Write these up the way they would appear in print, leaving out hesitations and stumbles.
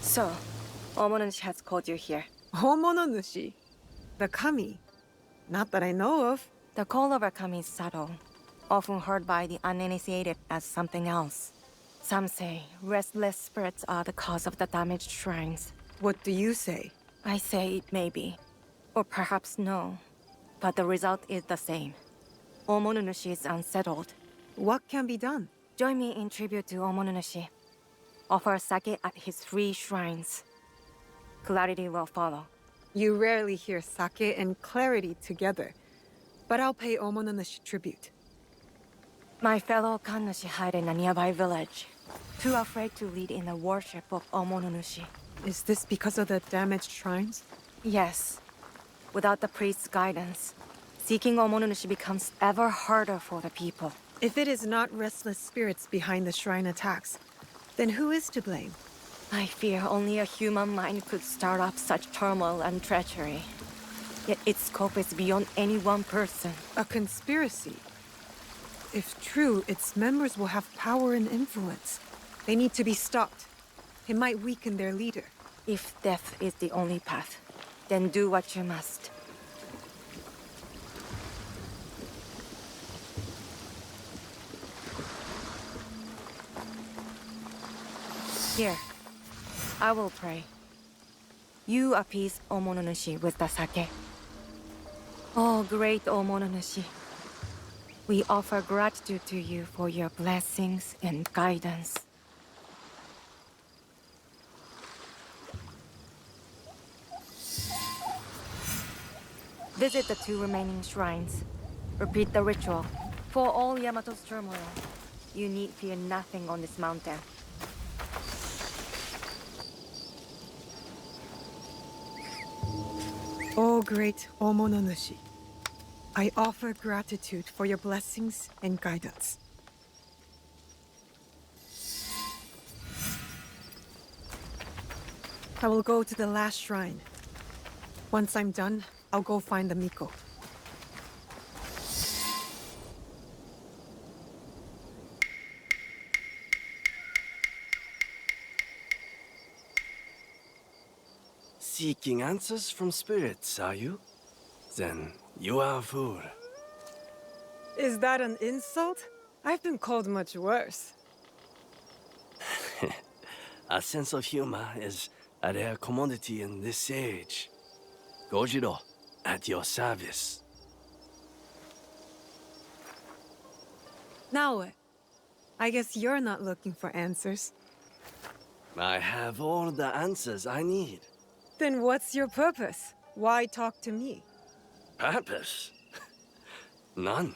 So, Omonushi has called you here. Homononushi? The kami? Not that I know of. The call of a kami is subtle, often heard by the uninitiated as something else. Some say restless spirits are the cause of the damaged shrines. What do you say? I say maybe, or perhaps no, but the result is the same. Omonushi is unsettled. What can be done? Join me in tribute to Omonushi. Offer sake at his 3 shrines. Clarity will follow. You rarely hear sake and clarity together, but I'll pay Omononushi tribute. My fellow kannushi hide in a nearby village, too afraid to lead in the worship of Omonushi. Is this because of the damaged shrines? Yes. Without the priest's guidance, seeking Omonushi becomes ever harder for the people. If it is not restless spirits behind the shrine attacks, then who is to blame? I fear only a human mind could start up such turmoil and treachery. Yet its scope is beyond any one person. A conspiracy? If true, its members will have power and influence. They need to be stopped. It might weaken their leader. If death is the only path, then do what you must. Here, I will pray. You appease Omonushi with the sake. Oh, great Omonushi. We offer gratitude to you for your blessings and guidance. Visit the 2 remaining shrines. Repeat the ritual. For all Yamato's turmoil, you need fear nothing on this mountain. O great Omononushi, I offer gratitude for your blessings and guidance. I will go to the last shrine. Once I'm done, I'll go find the Miko. Seeking answers from spirits, are you? Then you are a fool. Is that an insult? I've been called much worse. A sense of humor is a rare commodity in this age. Gojiro, at your service. Now what? I guess you're not looking for answers. I have all the answers I need. Then what's your purpose? Why talk to me? Purpose? None.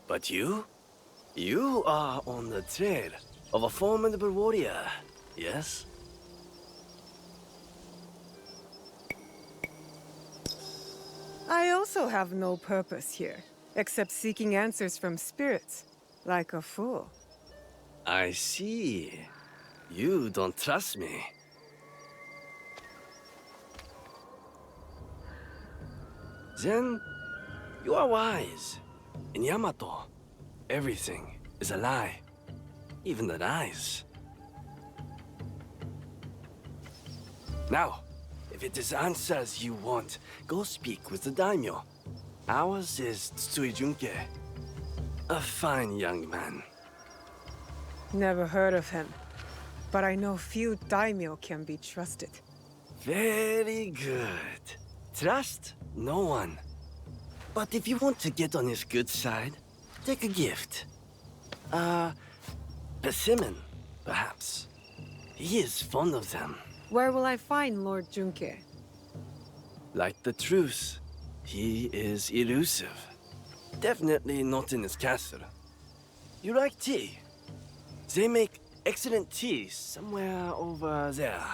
But you? You are on the trail of a formidable warrior, yes? I also have no purpose here, except seeking answers from spirits, like a fool. I see. You don't trust me. Then, you are wise. In Yamato, everything is a lie. Even the lies. Now, if it is answers you want, go speak with the daimyo. Ours is Tsui Junke. A fine young man. Never heard of him, but I know few daimyo can be trusted. Very good. Trust no one. But if you want to get on his good side, take a gift. Persimmon, perhaps. He is fond of them. Where will I find Lord Junke? Like the truth, he is elusive. Definitely not in his castle. You like tea? They make excellent tea somewhere over there.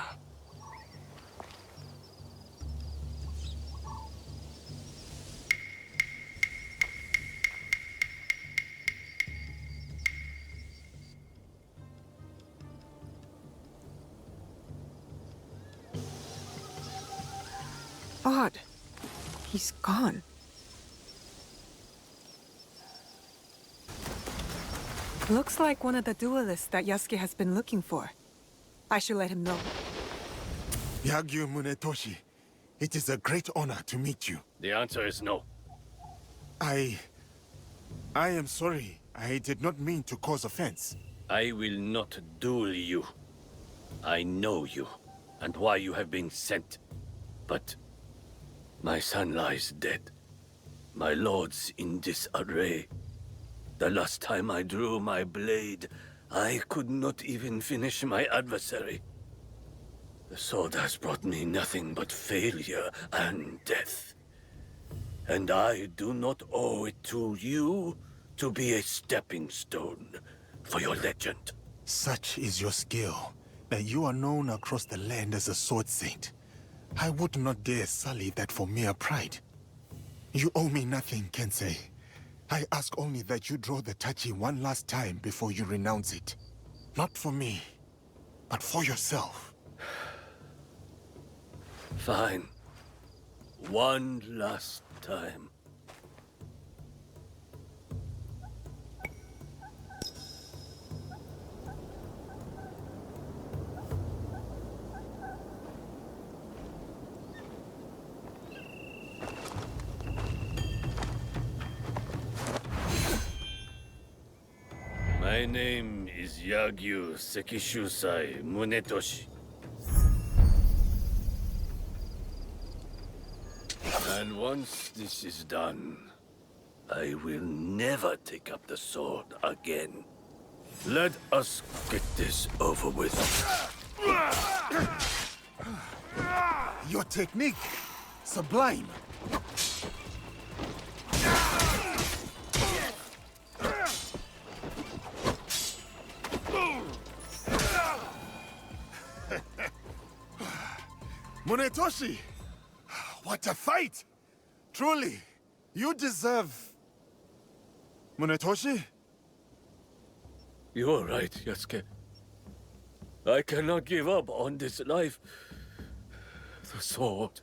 Odd. He's gone. Looks like one of the duelists that Yasuke has been looking for. I should let him know. Yagyu Munetoshi, it is a great honor to meet you. The answer is no. I am sorry. I did not mean to cause offense. I will not duel you. I know you, and why you have been sent. But my son lies dead. My lord's in disarray. The last time I drew my blade, I could not even finish my adversary. The sword has brought me nothing but failure and death. And I do not owe it to you to be a stepping stone for your legend. Such is your skill, that you are known across the land as a sword saint. I would not dare sully that for mere pride. You owe me nothing, Kensei. I ask only that you draw the tachi one last time before you renounce it. Not for me, but for yourself. Fine. One last time. My name is Yagyu Sekishusai Munetoshi. And once this is done, I will never take up the sword again. Let us get this over with. Your technique, sublime. Munetoshi! What a fight! Truly, you deserve... Munetoshi? You are right, Yasuke. I cannot give up on this life. The sword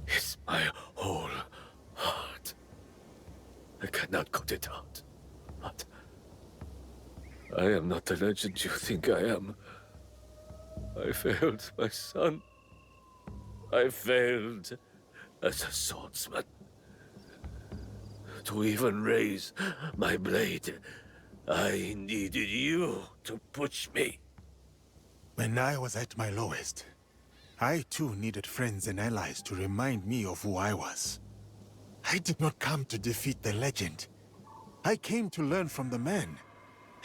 is my whole heart. I cannot cut it out. But I am not the legend you think I am. I failed my son. I failed as a swordsman. To even raise my blade, I needed you to push me. When I was at my lowest, I too needed friends and allies to remind me of who I was. I did not come to defeat the legend. I came to learn from the man,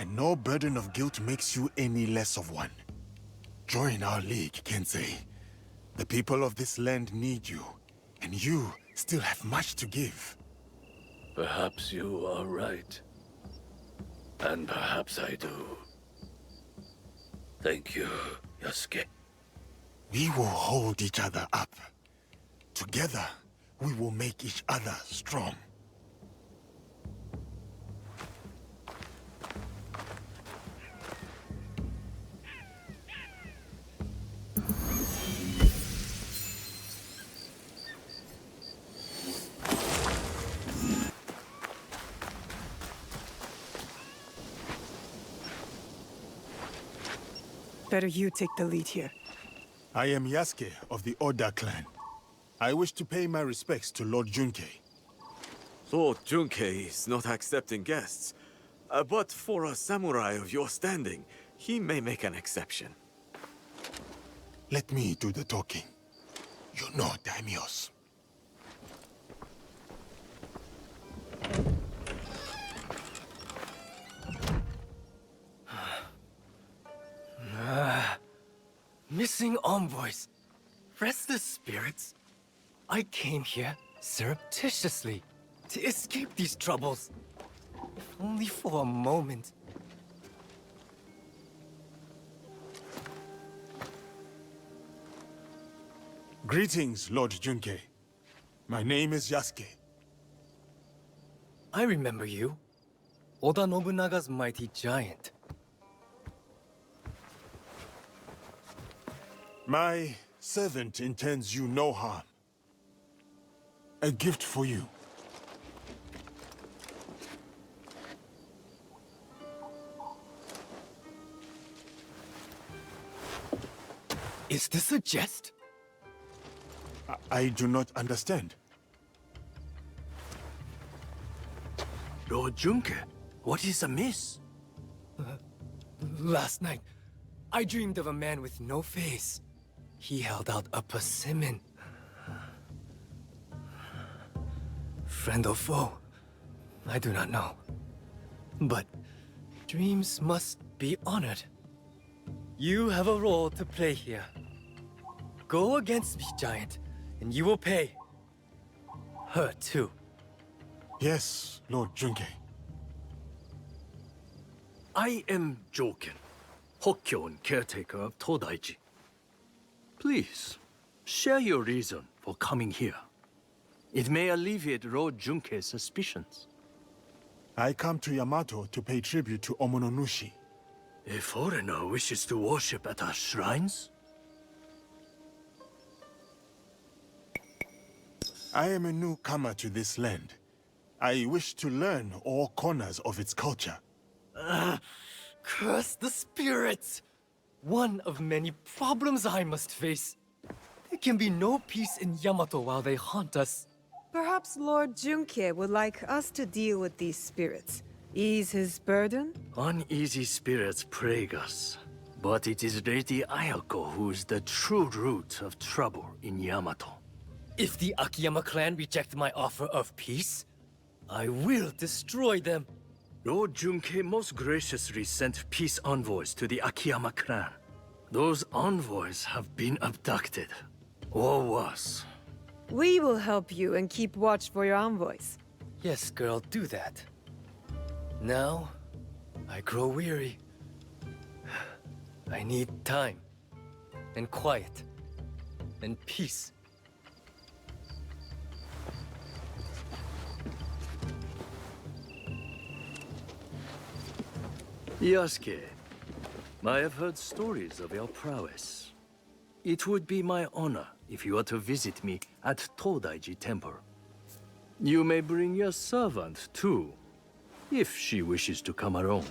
and no burden of guilt makes you any less of one. Join our league, Kensei. The people of this land need you, and you still have much to give. Perhaps you are right. And perhaps I do. Thank you, Yasuke. We will hold each other up. Together, we will make each other strong. Better you take the lead here. I am Yasuke of the Oda clan. I wish to pay my respects to Lord Junkei. Lord Junkei is not accepting guests. But for a samurai of your standing, he may make an exception. Let me do the talking. You know daimyos. Missing envoys. Restless spirits. I came here surreptitiously to escape these troubles. If only for a moment. Greetings, Lord Junkei. My name is Yasuke. I remember you. Oda Nobunaga's mighty giant. My servant intends you no harm. A gift for you. Is this a jest? I do not understand. Lord Junke, what is amiss? Last night, I dreamed of a man with no face. He held out a persimmon. Friend or foe, I do not know. But dreams must be honored. You have a role to play here. Go against me, Giant, and you will pay. Her too. Yes, Lord Junke. I am Joken, Hokkyo and caretaker of Todaiji. Please, share your reason for coming here. It may alleviate Lord Junke's suspicions. I come to Yamato to pay tribute to Omononushi. A foreigner wishes to worship at our shrines? I am a newcomer to this land. I wish to learn all corners of its culture. Curse the spirits! One of many problems I must face. There can be no peace in Yamato while they haunt us. Perhaps Lord Junke would like us to deal with these spirits. Ease his burden? Uneasy spirits plague us. But it is Lady Ayako who is the true root of trouble in Yamato. If the Akiyama clan reject my offer of peace, I will destroy them. Lord Junke most graciously sent peace envoys to the Akiyama clan. Those envoys have been abducted. Or worse. We will help you and keep watch for your envoys. Yes, girl, do that. Now, I grow weary. I need time, and quiet, and peace. Yasuke, I have heard stories of your prowess. It would be my honor if you were to visit me at Todaiji Temple. You may bring your servant, too, if she wishes to come alone.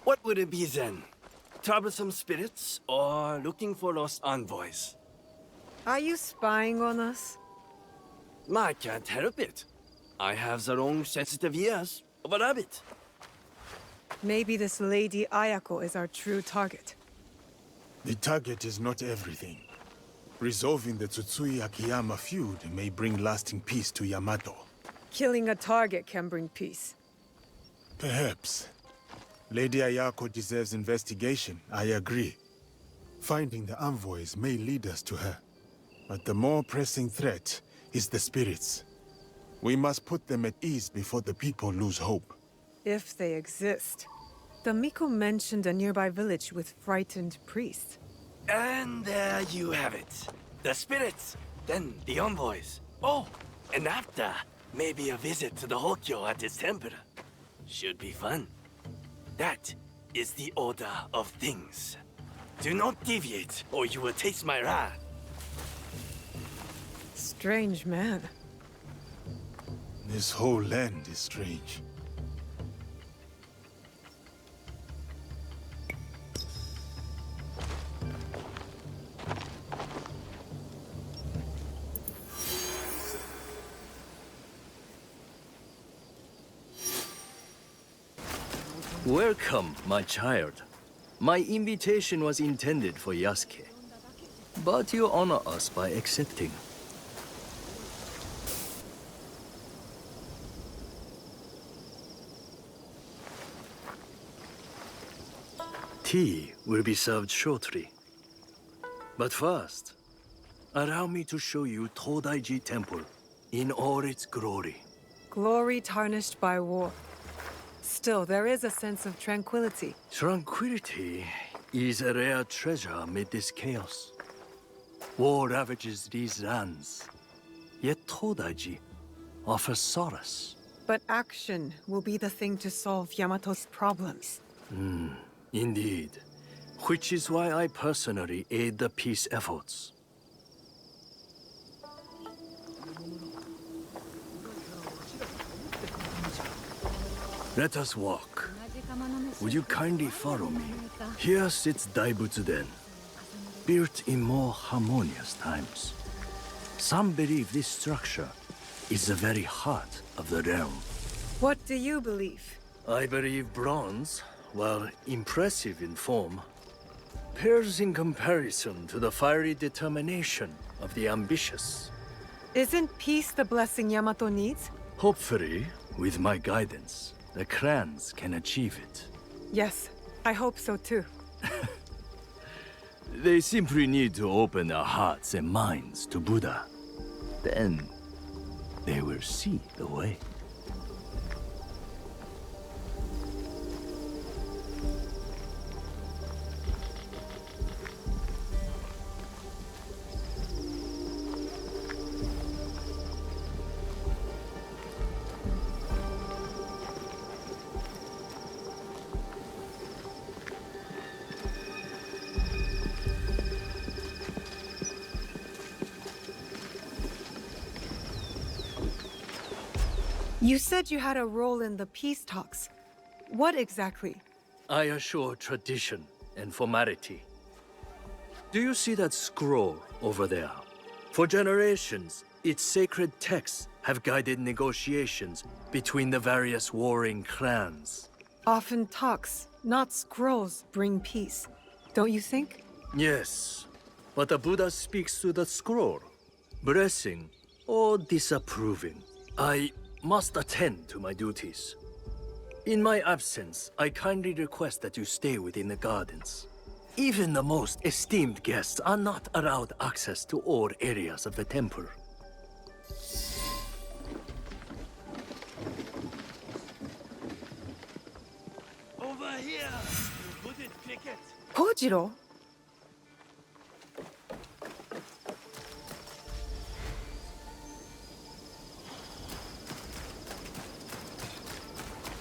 What would it be then? Troublesome spirits or looking for lost envoys? Are you spying on us? I can't help it. I have the long sensitive ears of a rabbit. Maybe this Lady Ayako is our true target. The target is not everything. Resolving the Tsutsui Akiyama feud may bring lasting peace to Yamato. Killing a target can bring peace. Perhaps. Lady Ayako deserves investigation, I agree. Finding the envoys may lead us to her. But the more pressing threat is the spirits. We must put them at ease before the people lose hope. If they exist. The Miko mentioned a nearby village with frightened priests. And there you have it. The spirits, then the envoys. Oh, and after, maybe a visit to the Hokkyo at his temple. Should be fun. That is the order of things. Do not deviate, or you will taste my wrath. Strange man. This whole land is strange. Welcome, my child. My invitation was intended for Yasuke, but you honor us by accepting. Tea will be served shortly. But first, allow me to show you Todaiji Temple in all its glory. Glory tarnished by war. Still, there is a sense of tranquility. Tranquility is a rare treasure amid this chaos. War ravages these lands, yet Todaiji offers solace. But action will be the thing to solve Yamato's problems. Indeed. Which is why I personally aid the peace efforts. Let us walk. Would you kindly follow me? Here sits Daibutsu-den, built in more harmonious times. Some believe this structure is the very heart of the realm. What do you believe? I believe bronze, while impressive in form, pales in comparison to the fiery determination of the ambitious. Isn't peace the blessing Yamato needs? Hopefully, with my guidance, the clans can achieve it. Yes, I hope so too. They simply need to open their hearts and minds to Buddha. Then, they will see the way. You said you had a role in the peace talks. What exactly? I assure tradition and formality. Do you see that scroll over there? For generations, its sacred texts have guided negotiations between the various warring clans. Often talks, not scrolls, bring peace. Don't you think? Yes, but the Buddha speaks to the scroll, blessing or disapproving. I must attend to my duties. In my absence, I kindly request that you stay within the gardens. Even the most esteemed guests are not allowed access to all areas of the temple. Over here, you hooded cricket. Kojiro?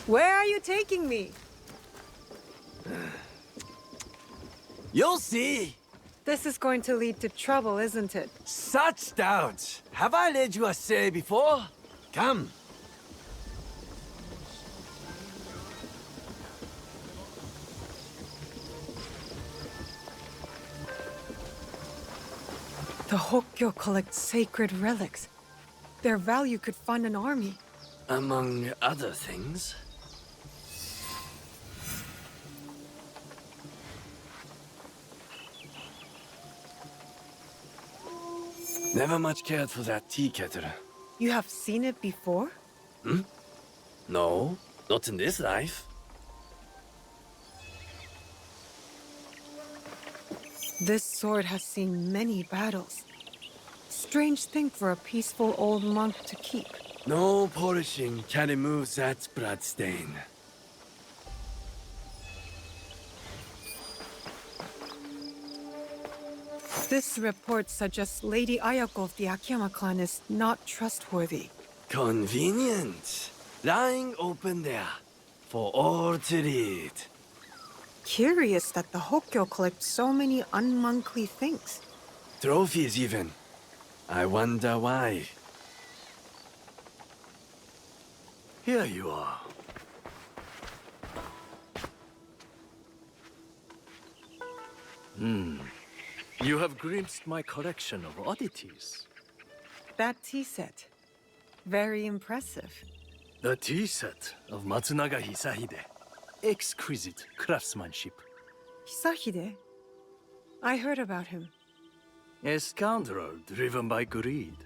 Where are you taking me? You'll see. This is going to lead to trouble, isn't it? Such doubts. Have I led you astray before? Come. The Hokkyo collect sacred relics. Their value could fund an army. Among other things. Never much cared for that tea kettle. You have seen it before? No, not in this life. This sword has seen many battles. Strange thing for a peaceful old monk to keep. No polishing can remove that bloodstain. This report suggests Lady Ayako of the Akiyama clan is not trustworthy. Convenient. Lying open there for all to read. Curious that the Hokkyo collect so many unmonkly things. Trophies even. I wonder why. Here you are. You have glimpsed my collection of oddities. That tea set. Very impressive. The tea set of Matsunaga Hisahide. Exquisite craftsmanship. Hisahide? I heard about him. A scoundrel driven by greed.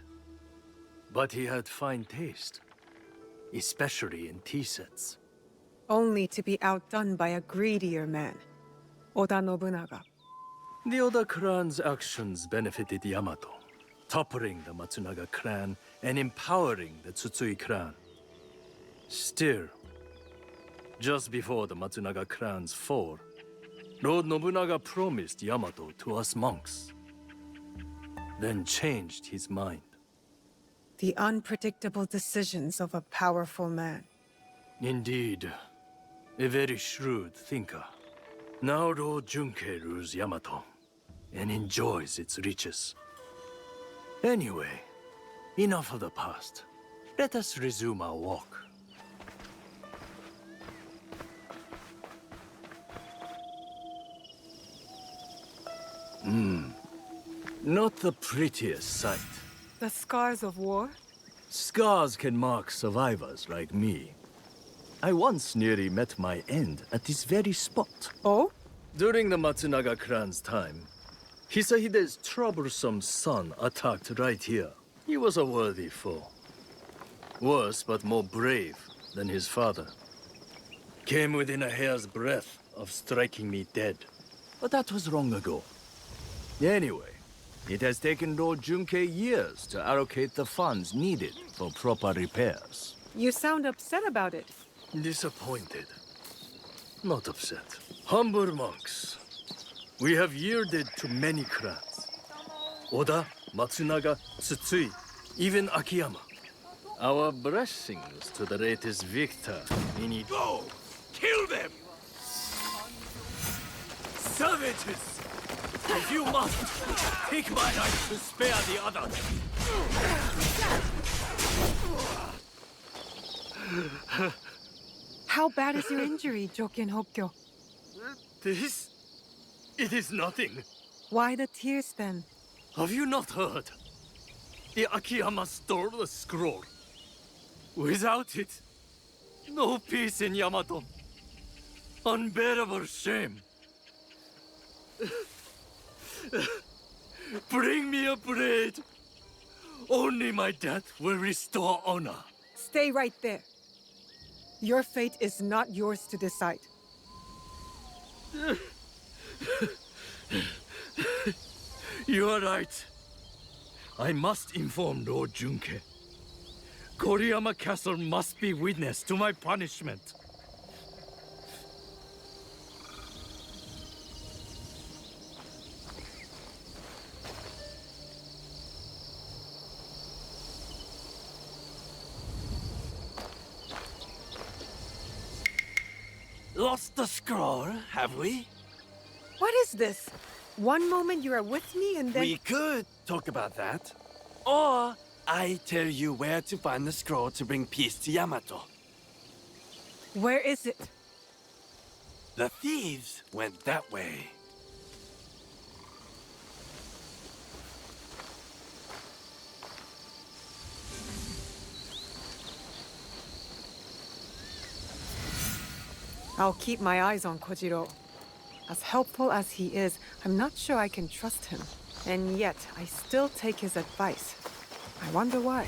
But he had fine taste, especially in tea sets. Only to be outdone by a greedier man. Oda Nobunaga. The Oda clan's actions benefited Yamato, toppling the Matsunaga clan and empowering the Tsutsui clan. Still, just before the Matsunaga clan's fall, Lord Nobunaga promised Yamato to us monks, then changed his mind. The unpredictable decisions of a powerful man. Indeed, a very shrewd thinker. Now Lord Junkei rules Yamato and enjoys its riches. Anyway, enough of the past. Let us resume our walk. Not the prettiest sight. The scars of war? Scars can mark survivors like me. I once nearly met my end at this very spot. Oh? During the Matsunaga clan's time, Hisahide's troublesome son attacked right here. He was a worthy foe. Worse but more brave than his father. Came within a hair's breadth of striking me dead. But that was long ago. Anyway, it has taken Lord Junkei years to allocate the funds needed for proper repairs. You sound upset about it. Disappointed. Not upset. Humble monks. We have yielded to many clans. Oda, Matsunaga, Tsutsui, even Akiyama. Our blessings to the latest victor in Go! Kill them! Savages! If you must, take my life to spare the other. How bad is your injury, Joken Hokkyo? This? It is nothing. Why the tears then? Have you not heard? The Akiyama stole the scroll. Without it, no peace in Yamato. Unbearable shame. Bring me a blade. Only my death will restore honor. Stay right there. Your fate is not yours to decide. You are right. I must inform Lord Junkei. Koriyama Castle must be witness to my punishment. Lost the scroll, have we? What is this? One moment you are with me and then... We could talk about that. Or I tell you where to find the scroll to bring peace to Yamato. Where is it? The thieves went that way. I'll keep my eyes on Kojiro. As helpful as he is, I'm not sure I can trust him. And yet, I still take his advice. I wonder why.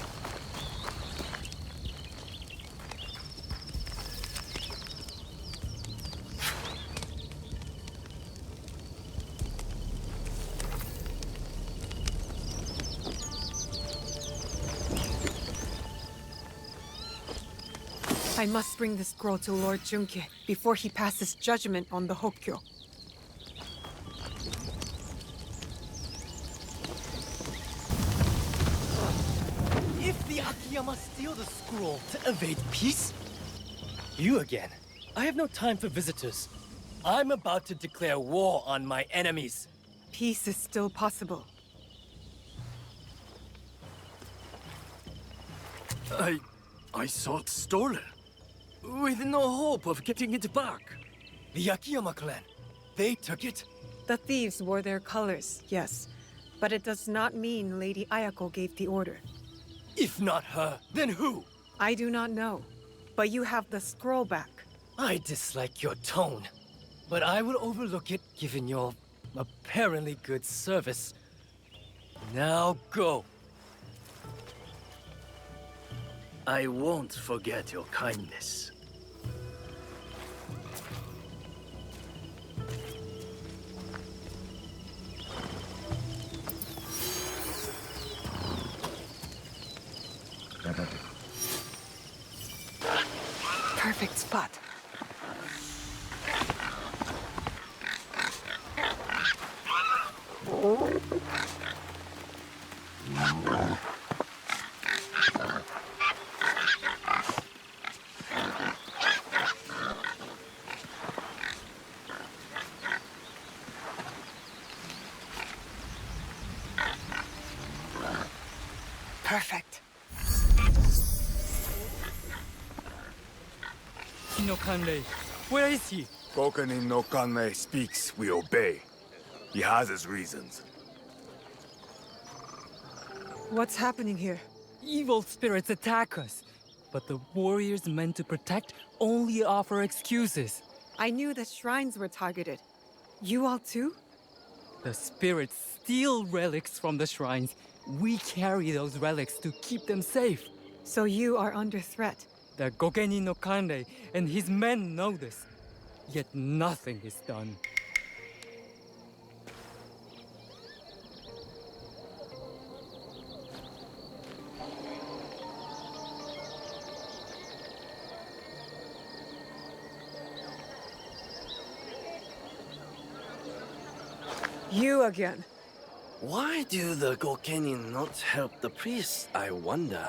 I must bring this scroll to Lord Junkei before he passes judgment on the Hokkyo. If the Akiyama steal the scroll to evade peace? You again. I have no time for visitors. I'm about to declare war on my enemies. Peace is still possible. I saw it stolen. With no hope of getting it back. The Akiyama clan, they took it? The thieves wore their colors, yes. But it does not mean Lady Ayako gave the order. If not her, then who? I do not know. But you have the scroll back. I dislike your tone. But I will overlook it given your apparently good service. Now go. I won't forget your kindness. Perfect spot. Perfect. No Kanrei, where is he? Kokanin no Kanmei speaks, we obey. He has his reasons. What's happening here? Evil spirits attack us. But the warriors meant to protect only offer excuses. I knew the shrines were targeted. You all too? The spirits steal relics from the shrines. We carry those relics to keep them safe. So you are under threat. The Gokenin no Kanrei and his men know this. Yet nothing is done. You again. Why do the Gokenin not help the priests, I wonder?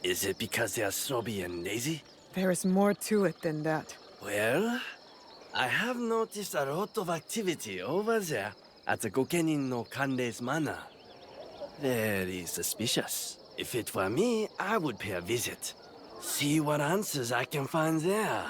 Is it because they are snobby and lazy? There is more to it than that. Well, I have noticed a lot of activity over there at the Gokenin no Kanrei's manor. Very suspicious. If it were me, I would pay a visit. See what answers I can find there.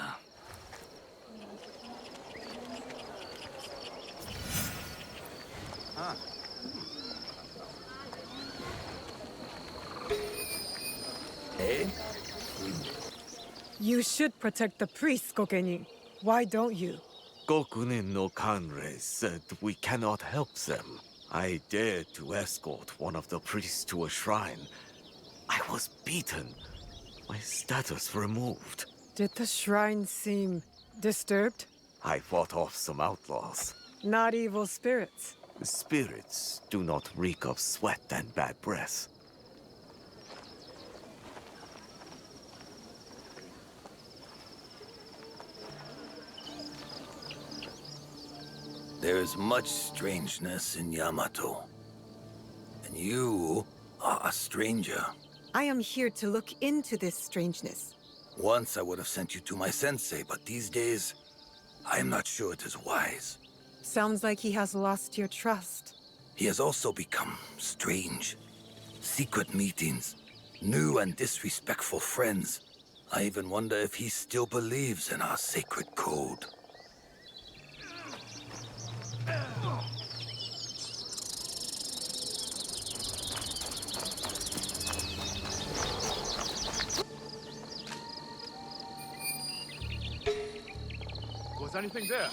You should protect the priests, Gokenin. Why don't you? Gokunin no Kanrei said we cannot help them. I dared to escort one of the priests to a shrine. I was beaten. My status removed. Did the shrine seem disturbed? I fought off some outlaws. Not evil spirits. Spirits do not reek of sweat and bad breath. There is much strangeness in Yamato. And you are a stranger. I am here to look into this strangeness. Once I would have sent you to my sensei, but these days, I am not sure it is wise. Sounds like he has lost your trust. He has also become strange. Secret meetings, new and disrespectful friends. I even wonder if he still believes in our sacred code. Was anything there?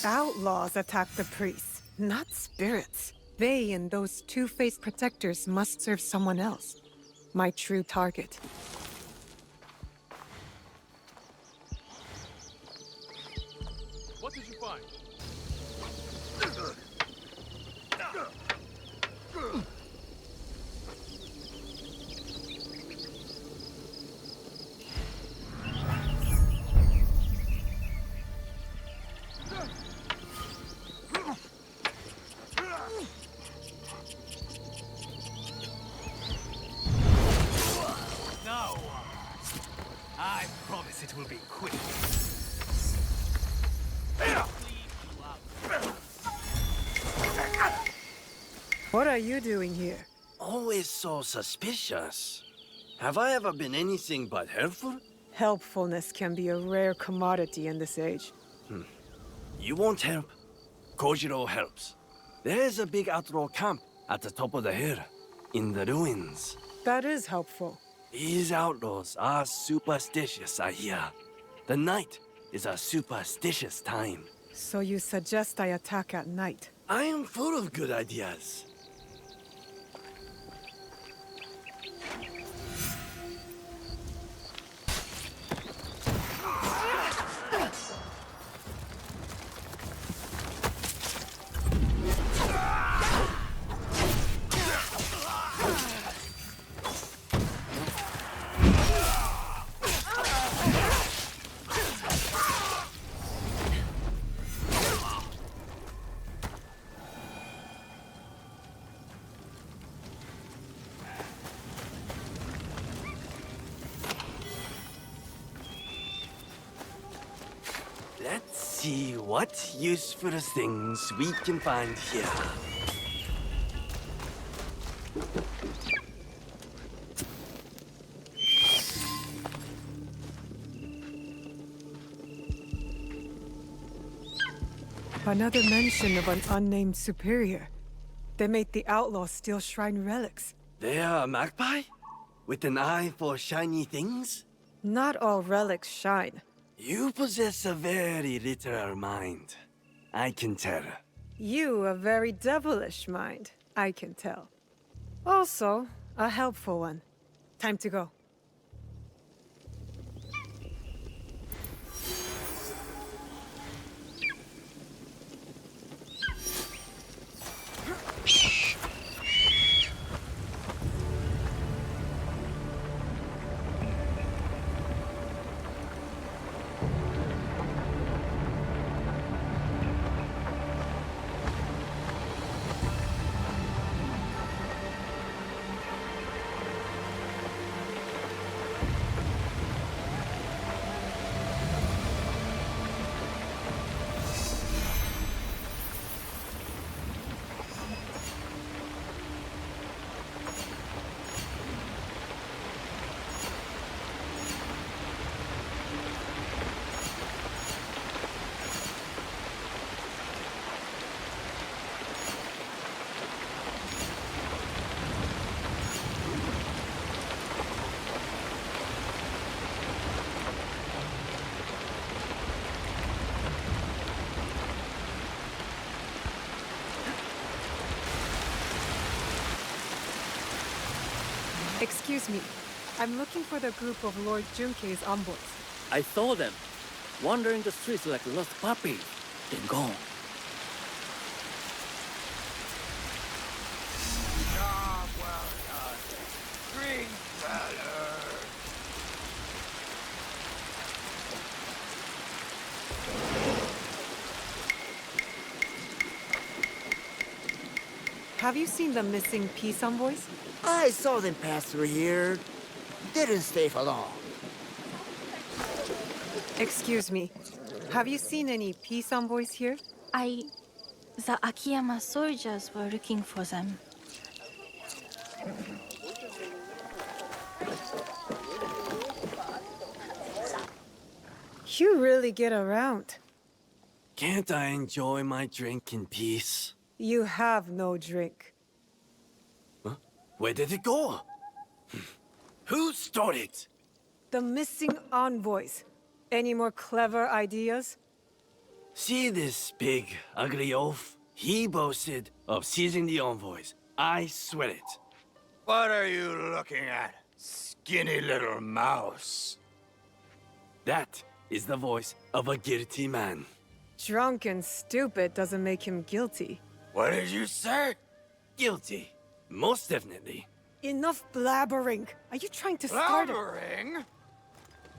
Outlaws attack the priests, not spirits. They and those two-faced protectors must serve someone else. My true target. What did you find? Now, I promise it will be quick. What are you doing here? Always so suspicious. Have I ever been anything but helpful? Helpfulness can be a rare commodity in this age. You won't help. Kojiro helps. There's a big outlaw camp at the top of the hill, in the ruins. That is helpful. These outlaws are superstitious, I hear. The night is a superstitious time. So you suggest I attack at night? I am full of good ideas. see what useful things we can find here. Another mention of an unnamed superior. They made the outlaws steal shrine relics. They are a magpie? With an eye for shiny things? Not all relics shine. You possess a very literal mind. I can tell. You a very devilish mind, I can tell. Also, a helpful one. Time to go. Excuse me. I'm looking for the group of Lord Junkei's envoys. I saw them, wandering the streets like lost puppies, then gone. Job well done. Green valor. Have you seen the missing peace envoys? I saw them pass through here. Didn't stay for long. Excuse me. Have you seen any peace envoys here? The Akiyama soldiers were looking for them. You really get around. Can't I enjoy my drink in peace? You have no drink. Huh? Where did it go? Who stole it? The missing envoys. Any more clever ideas? See this big, ugly oaf? He boasted of seizing the envoys. I swear it. What are you looking at, skinny little mouse? That is the voice of a guilty man. Drunk and stupid doesn't make him guilty. What did you say? Guilty. Most definitely. Enough blabbering. Are you trying to start it? Blabbering?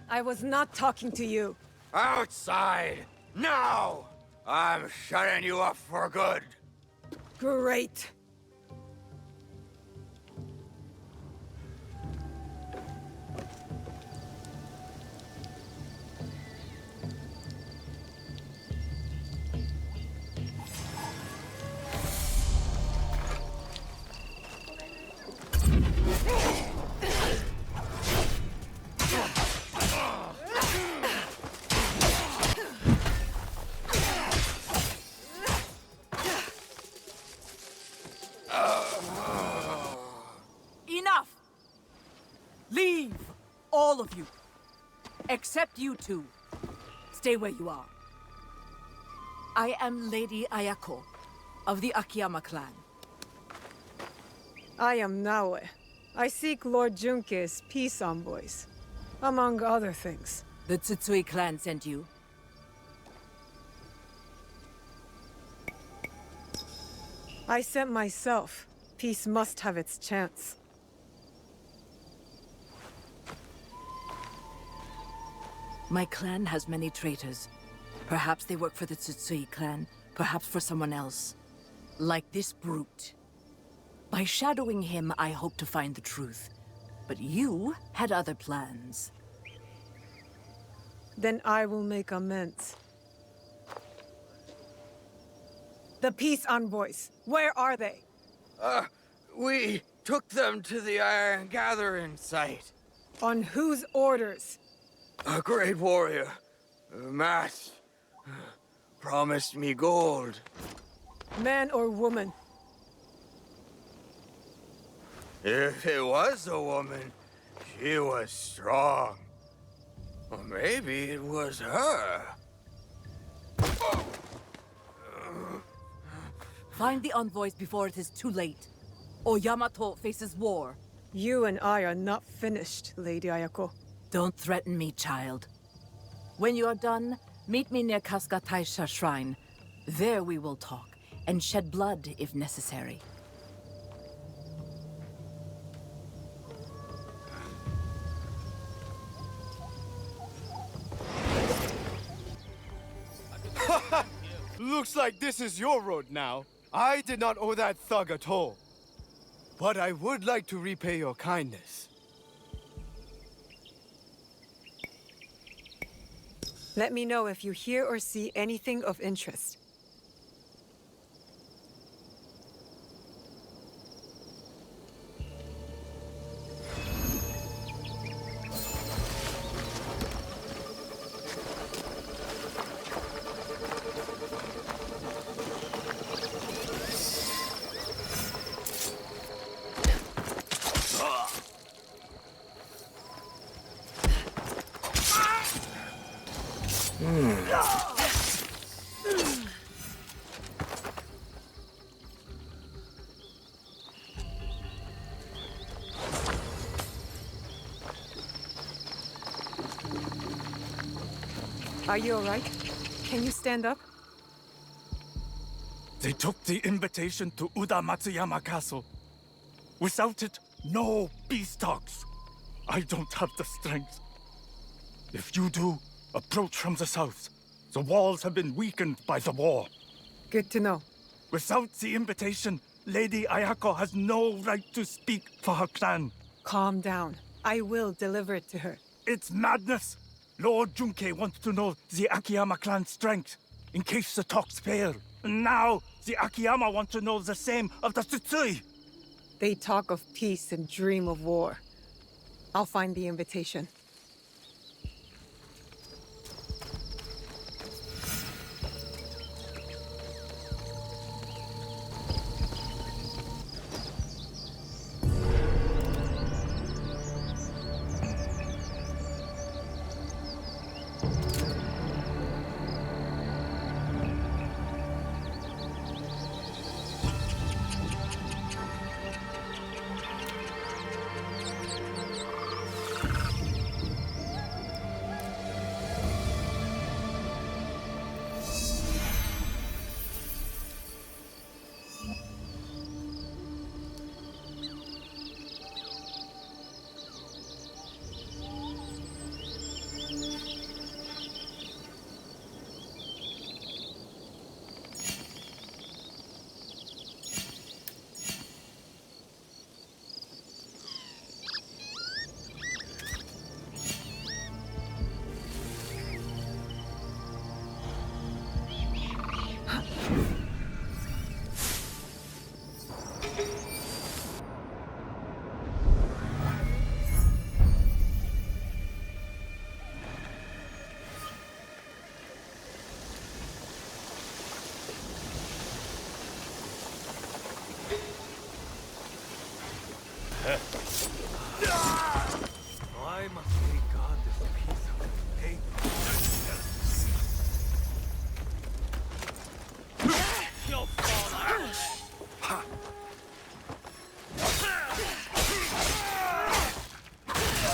I was not talking to you. Outside! Now! I'm shutting you up for good. Great. Enough! Leave! All of you. Except you two. Stay where you are. I am Lady Ayako of the Akiyama clan. I am Naoe. I seek Lord Junkei's peace envoys, among other things. The Tsutsui clan sent you. I sent myself. Peace must have its chance. My clan has many traitors. Perhaps they work for the Tsutsui clan, perhaps for someone else. Like this brute. By shadowing him, I hope to find the truth. But you had other plans. Then I will make amends. The peace envoys, where are they? We took them to the Iron Gathering site. On whose orders? A great warrior, masked, promised me gold. Man or woman? If it was a woman, she was strong. Or maybe it was her. Find the envoys before it is too late, or Yamato faces war. You and I are not finished, Lady Ayako. Don't threaten me, child. When you are done, meet me near Kasuga Taisha Shrine. There we will talk, and shed blood if necessary. Looks like this is your road now. I did not owe that thug at all. But I would like to repay your kindness. Let me know if you hear or see anything of interest. Are you all right? Can you stand up? They took the invitation to Uda Matsuyama Castle. Without it, no peace talks. I don't have the strength. If you do, approach from the south. The walls have been weakened by the war. Good to know. Without the invitation, Lady Ayako has no right to speak for her clan. Calm down. I will deliver it to her. It's madness. Lord Junkei wants to know the Akiyama clan's strength, in case the talks fail. And now, the Akiyama want to know the same of the Tsutsui. They talk of peace and dream of war. I'll find the invitation. Why must we guard this piece of paper? You'll fall out.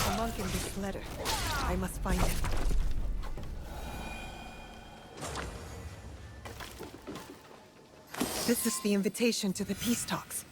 A monk in this letter. I must find him. This is the invitation to the peace talks.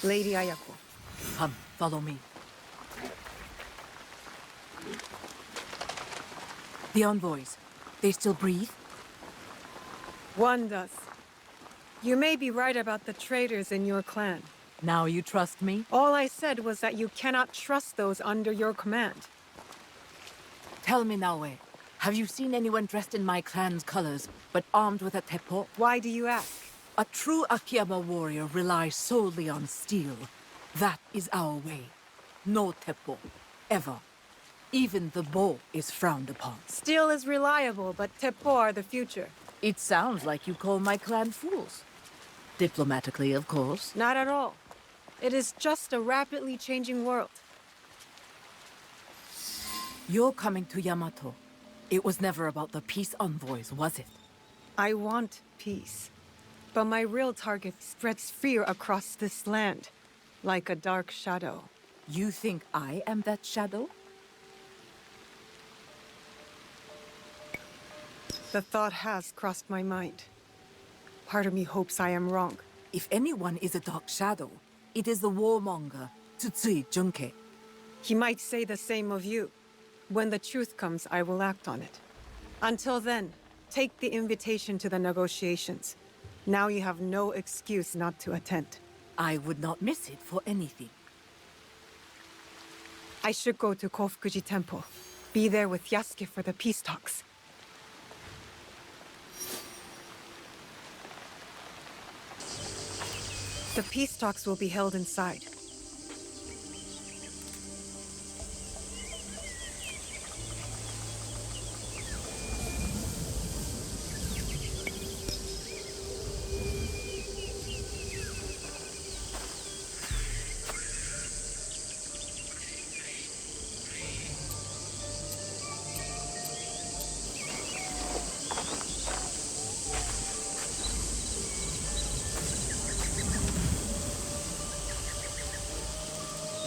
Lady Ayako. Come, follow me. The envoys, they still breathe? One does. You may be right about the traitors in your clan. Now you trust me? All I said was that you cannot trust those under your command. Tell me, Naoe, have you seen anyone dressed in my clan's colors, but armed with a teppo? Why do you ask? A true Akiyama warrior relies solely on steel. That is our way. No teppo. Ever. Even the bow is frowned upon. Steel is reliable, but teppo are the future. It sounds like you call my clan fools. Diplomatically, of course. Not at all. It is just a rapidly changing world. You're coming to Yamato. It was never about the peace envoys, was it? I want peace. But my real target spreads fear across this land, like a dark shadow. You think I am that shadow? The thought has crossed my mind. Part of me hopes I am wrong. If anyone is a dark shadow, it is the warmonger, Tsutsui Junke. He might say the same of you. When the truth comes, I will act on it. Until then, take the invitation to the negotiations. Now you have no excuse not to attend. I would not miss it for anything. I should go to Kofukuji Temple. Be there with Yasuke for the peace talks. The peace talks will be held inside.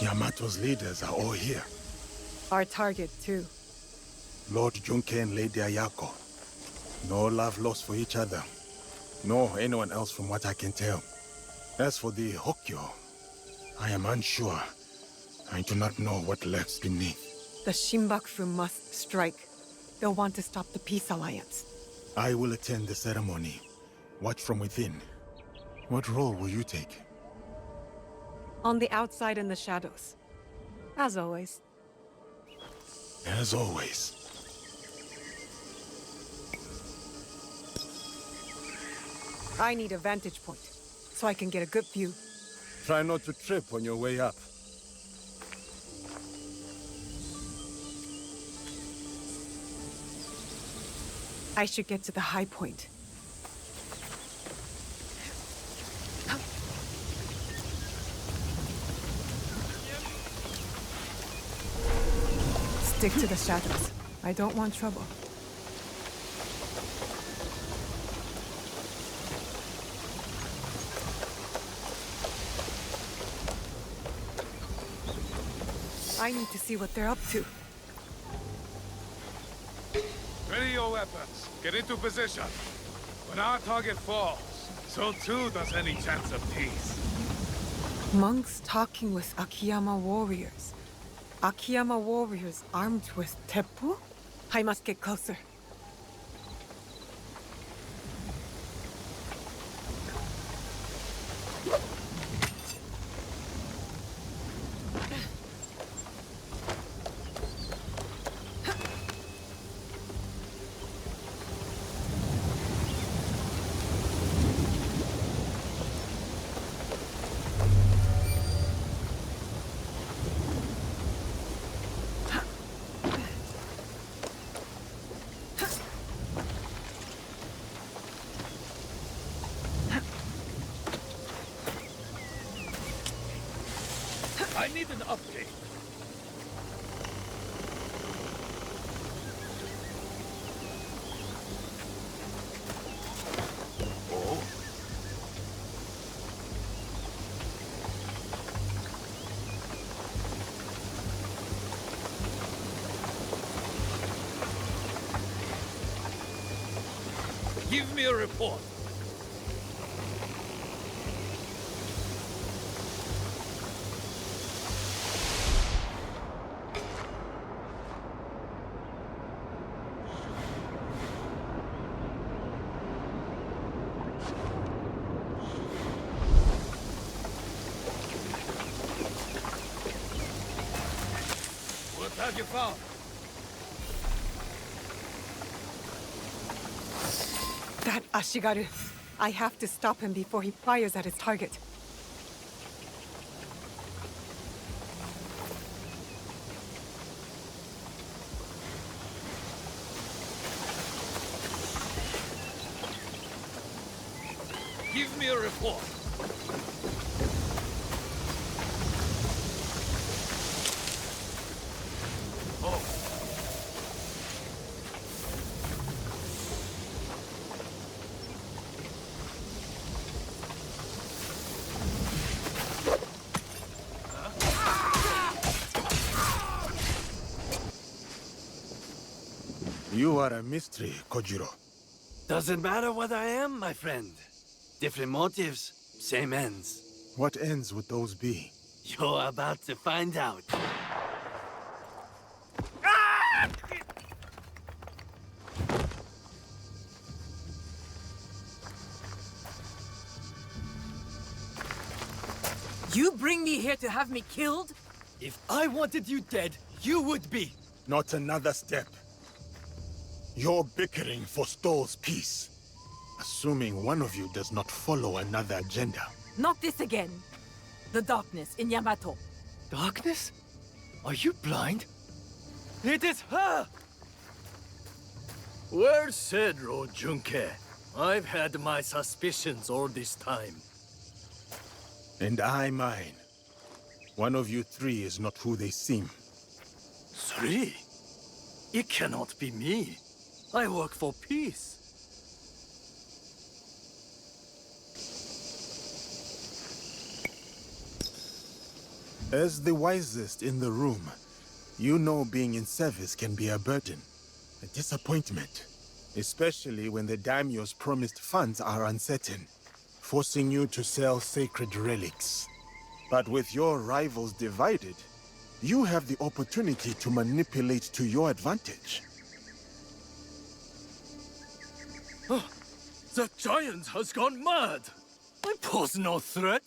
Yamato's leaders are all here. Our target, too. Lord Junke and Lady Ayako. No love lost for each other. Nor anyone else from what I can tell. As for the Hokyo, I am unsure. I do not know what lurks beneath. The Shinbakufu must strike. They'll want to stop the peace alliance. I will attend the ceremony. Watch from within. What role will you take? On the outside in the shadows. As always. As always. I need a vantage point, so I can get a good view. Try not to trip on your way up. I should get to the high point. Stick to the shadows. I don't want trouble. I need to see what they're up to. Ready your weapons. Get into position. When our target falls, so too does any chance of peace. Monks talking with Akiyama warriors. Akiyama warriors armed with teppo? I must get closer. I need an update. Oh? Give me a report. you found? That Ashigaru. I have to stop him before he fires at his target. Give me a report. Oh. You are a mystery, Kojiro. Doesn't matter what I am, my friend. Different motives, same ends. What ends would those be? You're about to find out. You bring me here to have me killed? If I wanted you dead, you would be. Not another step. You're bickering for Stoll's peace. Assuming one of you does not follow another agenda. Not this again. The darkness in Yamato. Darkness? Are you blind? It is her! Well said, Junke. I've had my suspicions all this time. And I mine. One of you three is not who they seem. Three? It cannot be me. I work for peace. As the wisest in the room, you know being in service can be a burden, a disappointment, especially when the daimyo's promised funds are uncertain, forcing you to sell sacred relics. But with your rivals divided, you have the opportunity to manipulate to your advantage. The giant has gone mad! I pose no threat!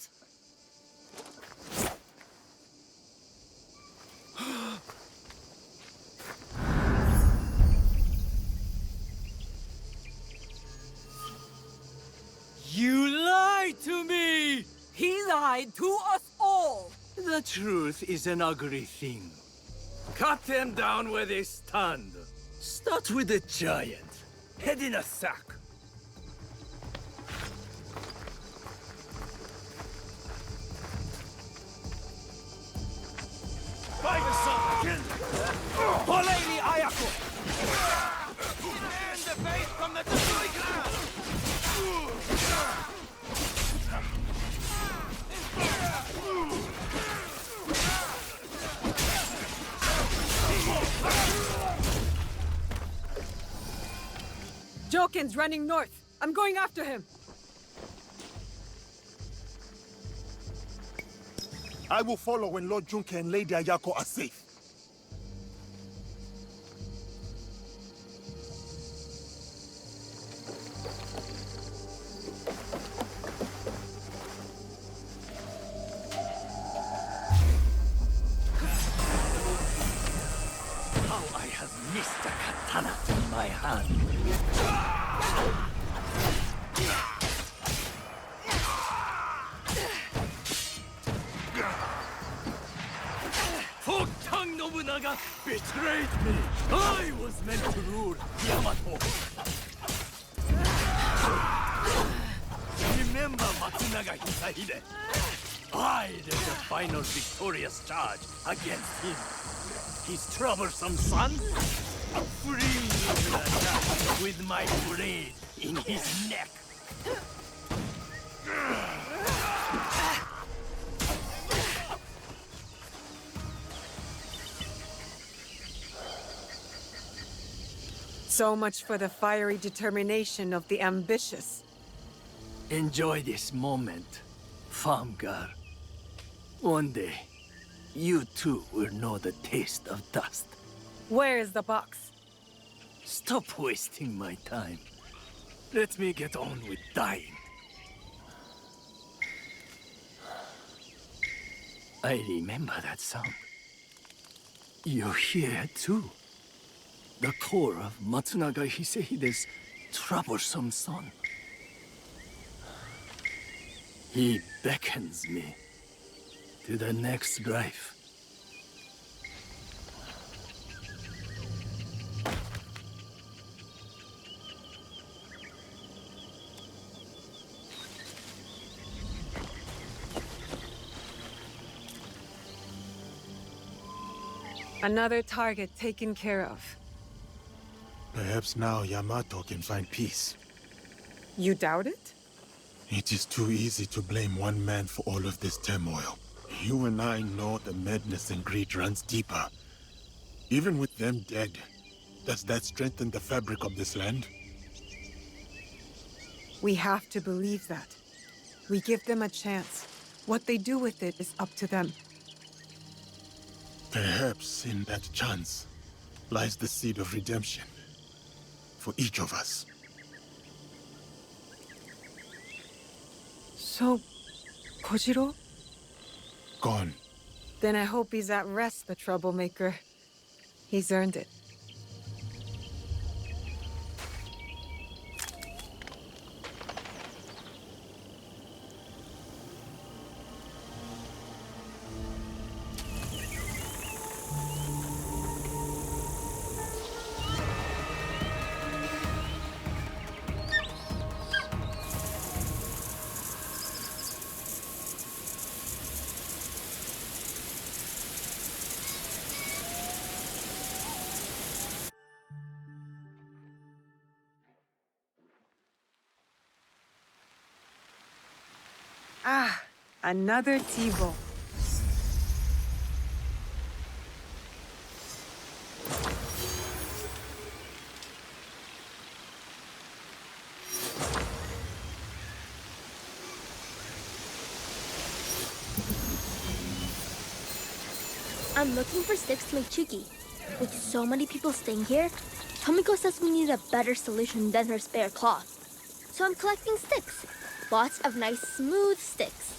You lied to me! He lied to us all! The truth is an ugly thing. Cut them down where they stand. Start with the giant. Head in a sack. By the sun! For Lady Ayako! And the bait from the Tatsui clan! Joken's running north. I'm going after him. I will follow when Lord Junke and Lady Ayako are safe. How I have missed a katana in my hand. King Nobunaga betrayed me. I was meant to rule Yamato. Remember Matsunaga Hisahide? I led the final victorious charge against him. His troublesome son? Free Nobunaga with my blade in his neck. So much for the fiery determination of the ambitious. Enjoy this moment, farm girl. One day, you too will know the taste of dust. Where is the box? Stop wasting my time. Let me get on with dying. I remember that sound. You're here too. The core of Matsunaga Hisehide's troublesome son. He beckons me to the next life. Another target taken care of. Perhaps now Yamato can find peace. You doubt it? It is too easy to blame one man for all of this turmoil. You and I know the madness and greed runs deeper. Even with them dead, does that strengthen the fabric of this land? We have to believe that. We give them a chance. What they do with it is up to them. Perhaps in that chance lies the seed of redemption. For each of us. So, Kojiro? Gone. Then I hope he's at rest, the troublemaker. He's earned it. Ah, another tea-bowl. I'm looking for sticks to make chuki. With so many people staying here, Tomiko says we need a better solution than her spare cloth. So I'm collecting sticks. Lots of nice, smooth sticks.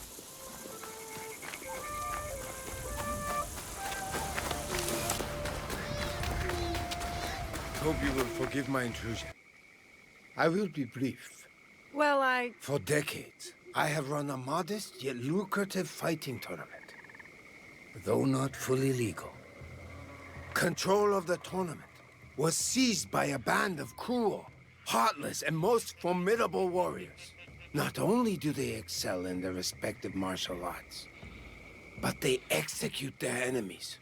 Hope you will forgive my intrusion. I will be brief. Well, For decades, I have run a modest yet lucrative fighting tournament. Though not fully legal. Control of the tournament was seized by a band of cruel, heartless, and most formidable warriors. Not only do they excel in their respective martial arts, but they execute their enemies.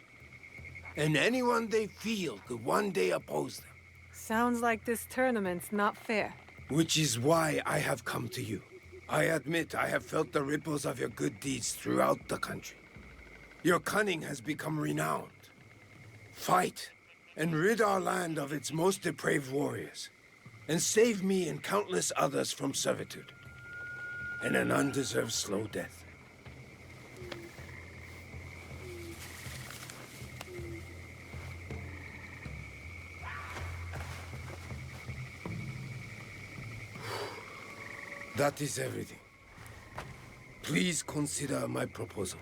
And anyone they feel could one day oppose them. sounds like this tournament's not fair. Which is why I have come to you. I admit I have felt the ripples of your good deeds throughout the country. Your cunning has become renowned. Fight, and rid our land of its most depraved warriors, and save me and countless others from servitude, and an undeserved slow death. That is everything. Please consider my proposal.